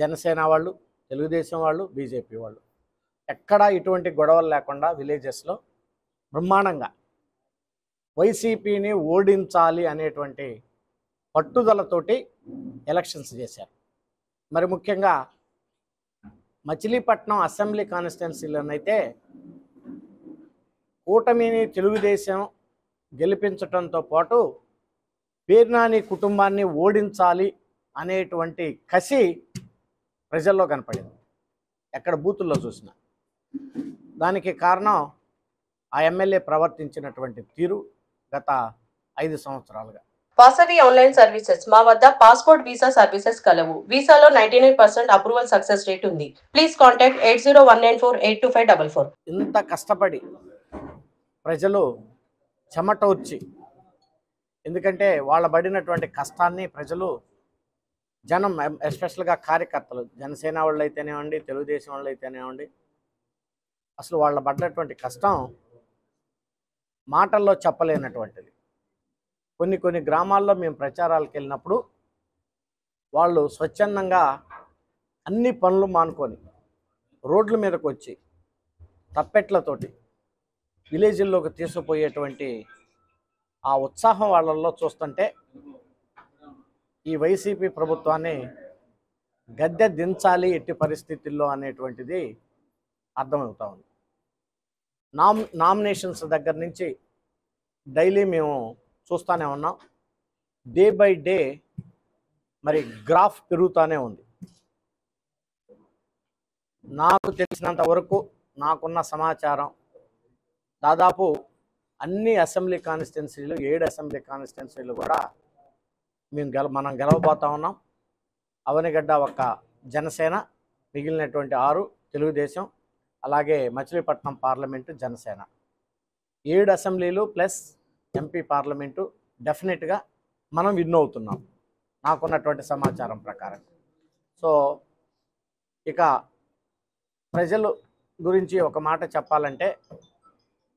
జనసేన వాళ్ళు, తెలుగుదేశం వాళ్ళు, బీజేపీ వాళ్ళు ఎక్కడా ఇటువంటి గొడవలు లేకుండా విలేజెస్లో బ్రహ్మాండంగా వైసీపీని ఓడించాలి అనేటువంటి పట్టుదలతోటి ఎలక్షన్స్ చేశారు. మరి ముఖ్యంగా మచిలీపట్నం అసెంబ్లీ కాన్స్టిట్యున్సీలోనైతే కూటమిని తెలుగుదేశం గెలిపించడంతో పాటు పేర్నాని కుటుంబాన్ని ఓడించాలి అనేటువంటి కసి ప్రజల్లో కనపడింది, ఎక్కడ బూతుల్లో చూసినా. దానికి కారణం ఆ ఎమ్మెల్యే ప్రవర్తించినటువంటి తీరు గత 5 సంవత్సరాలుగా. వాసవి ఆన్లైన్ సర్వీసెస్ మా వద్ద పాస్పోర్ట్ వీసా సర్వీసెస్ కలవు. వీసాలో 99% అప్రూవల్ సక్సెస్ రేట్ ఉంది. Please contact 8019482544. ఇంత కష్టపడి ప్రజలు చెమటోర్చి, ఎందుకంటే వాళ్ళ పడినటువంటి కష్టాన్ని ప్రజలు జనం ఎస్పెషల్గా కార్యకర్తలు జనసేన వాళ్ళు అయితేనేవ్వండి, తెలుగుదేశం వాళ్ళు అయితేనేవ్వండి, అసలు వాళ్ళ పడ్డటువంటి కష్టం మాటల్లో చెప్పలేనటువంటిది. కొన్ని గ్రామాల్లో మేము ప్రచారాలకు వెళ్ళినప్పుడు వాళ్ళు స్వచ్ఛందంగా అన్ని పనులు మానుకొని రోడ్ల మీదకి వచ్చి తప్పెట్లతోటి విలేజ్ల్లోకి తీసుకుపోయేటువంటి ఆ ఉత్సాహం వాళ్ళల్లో చూస్తుంటే ఈ వైసీపీ ప్రభుత్వాన్ని గద్దె దించాలి ఎట్టి పరిస్థితుల్లో అనేటువంటిది అర్థమవుతా ఉంది. నామినేషన్స్ దగ్గర నుంచి డైలీ మేము చూస్తూనే ఉన్నాం. డే బై డే మరి గ్రాఫ్ పెరుగుతూనే ఉంది. నాకు తెలిసినంత వరకు, నాకున్న సమాచారం, దాదాపు అన్ని అసెంబ్లీ కాన్స్టిట్యున్సీలు 7 అసెంబ్లీ కాన్స్టిట్యున్సీలు కూడా మనం గెలవబోతా ఉన్నాం. అవనిగడ్డ ఒక జనసేన, మిగిలినటువంటి 6 తెలుగుదేశం, అలాగే మచిలీపట్నం పార్లమెంటు జనసేన. 7 అసెంబ్లీలు ప్లస్ ఎంపీ పార్లమెంటు డెఫినెట్గా మనం విన్ అవుతున్నాం నాకున్నటువంటి సమాచారం ప్రకారం. సో ఇక ప్రజలు గురించి ఒక మాట చెప్పాలంటే,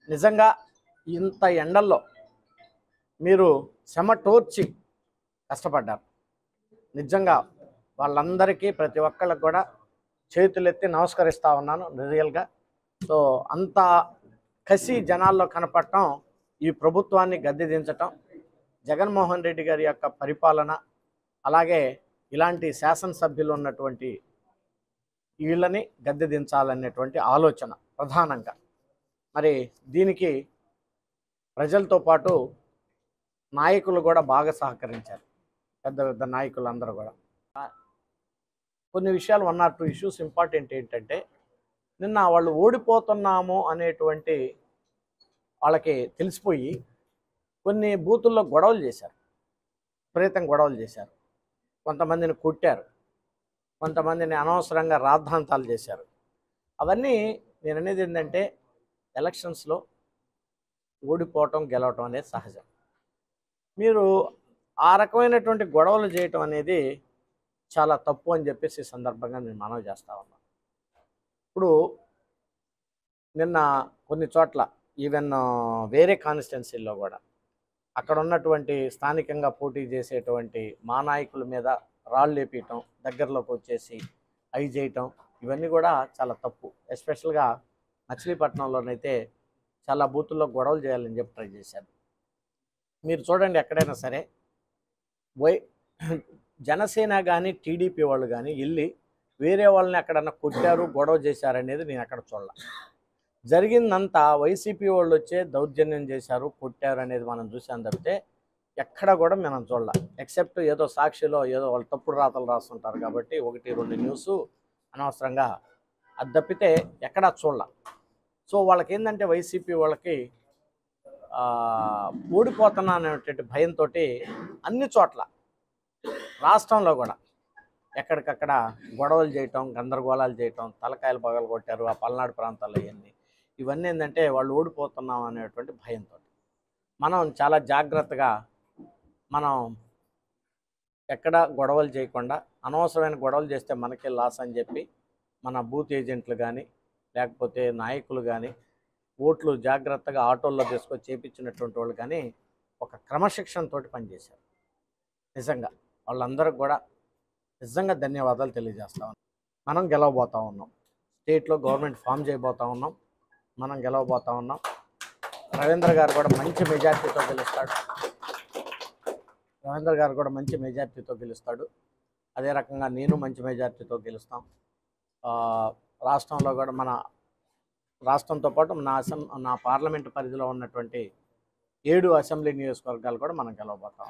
నిజంగా ఇంత ఎండల్లో మీరు చెమటోర్చి కష్టపడ్డారు. నిజంగా వాళ్ళందరికీ ప్రతి ఒక్కళ్ళకి కూడా చేతులెత్తి నమస్కరిస్తూ ఉన్నాను రియల్గా. సో అంత కసి జనాల్లో కనపడటం, ఈ ప్రభుత్వాన్ని గద్దె దించటం, జగన్మోహన్ రెడ్డి గారి యొక్క పరిపాలన, అలాగే ఇలాంటి శాసనసభ్యులు ఉన్నటువంటి వీళ్ళని గద్దె దించాలనేటువంటి ఆలోచన ప్రధానంగా. మరి దీనికి ప్రజలతో పాటు నాయకులు కూడా బాగా సహకరించారు. పెద్ద పెద్ద నాయకులు అందరూ కూడా. కొన్ని విషయాలు 1 or 2 ఇష్యూస్ ఇంపార్టెంట్ ఏంటంటే, నిన్న వాళ్ళు ఓడిపోతున్నాము అనేటువంటి వాళ్ళకి తెలిసిపోయి కొన్ని బూతుల్లో గొడవలు చేశారు, విపరీతంగా గొడవలు చేశారు. కొంతమందిని కొట్టారు, కొంతమందిని అనవసరంగా రాద్ధాంతాలు చేశారు. అవన్నీ నేను అనేది ఏంటంటే, ఎలక్షన్స్లో ఓడిపోవటం గెలవటం అనేది సహజం. మీరు ఆ రకమైనటువంటి గొడవలు చేయటం అనేది చాలా తప్పు అని చెప్పేసి సందర్భంగా నేను మనవి చేస్తా ఉన్నాను. ఇప్పుడు నిన్న కొన్ని చోట్ల ఈవెన్ వేరే కాన్స్టిట్యున్సీల్లో కూడా అక్కడ ఉన్నటువంటి స్థానికంగా పోటీ చేసేటువంటి మా నాయకుల మీద రాళ్ళు లేపేయటం, దగ్గరలోకి వచ్చేసి అవి చేయటం, ఇవన్నీ కూడా చాలా తప్పు. ఎస్పెషల్గా మచిలీపట్నంలోనైతే చాలా బూతుల్లో గొడవలు చేయాలని చెప్పి ట్రై చేశారు. మీరు చూడండి, ఎక్కడైనా సరే జనసేన కానీ టీడీపీ వాళ్ళు కానీ వెళ్ళి వేరే వాళ్ళని ఎక్కడన్నా కొట్టారు, గొడవ చేశారనేది నేను అక్కడ చూడాల. జరిగిందంతా వైసీపీ వాళ్ళు వచ్చే దౌర్జన్యం చేశారు, కొట్టారు అనేది మనం చూసాం తప్పితే ఎక్కడ కూడా మనం చూడాల. ఎక్సెప్ట్ ఏదో సాక్షిలో ఏదో వాళ్ళు తప్పుడు రాతలు రాస్తుంటారు కాబట్టి 1-2 న్యూస్ అనవసరంగా అది తప్పితే ఎక్కడా చూడాల. సో వాళ్ళకి ఏంటంటే, వైసీపీ వాళ్ళకి ఓడిపోతున్నా అనేటువంటి భయంతో అన్ని చోట్ల రాష్ట్రంలో కూడా ఎక్కడికక్కడ గొడవలు చేయటం, గందరగోళాలు చేయటం, తలకాయలు పగలు కొట్టారు ఆ పల్నాడు ప్రాంతాల్లో. ఇవన్నీ ఏంటంటే వాళ్ళు ఓడిపోతున్నాం అనేటువంటి భయంతో మనం చాలా జాగ్రత్తగా మనం ఎక్కడ గొడవలు చేయకుండా, అనవసరమైన గొడవలు చేస్తే మనకే లాస్ అని చెప్పి మన బూత్ ఏజెంట్లు కానీ లేకపోతే నాయకులు కానీ ఓట్లు జాగ్రత్తగా ఆటోల్లో తీసుకొని చేపించినటువంటి వాళ్ళు కానీ ఒక క్రమశిక్షణతో పనిచేశారు. నిజంగా వాళ్ళందరూ కూడా నిజంగా ధన్యవాదాలు తెలియజేస్తా ఉన్నాం. మనం గెలవబోతా ఉన్నాం. స్టేట్లో గవర్నమెంట్ ఫామ్ చేయబోతా ఉన్నాం. మనం గెలవబోతా ఉన్నాం. రవీంద్ర గారు కూడా మంచి మెజార్టీతో గెలుస్తాడు. అదే రకంగా నేను మంచి మెజార్టీతో గెలుస్తాం. రాష్ట్రంలో కూడా మన రాష్ట్రంతో పాటు నా పార్లమెంటు పరిధిలో ఉన్నటువంటి 7 అసెంబ్లీ నియోజకవర్గాలు కూడా మనం గెలవబోతాం.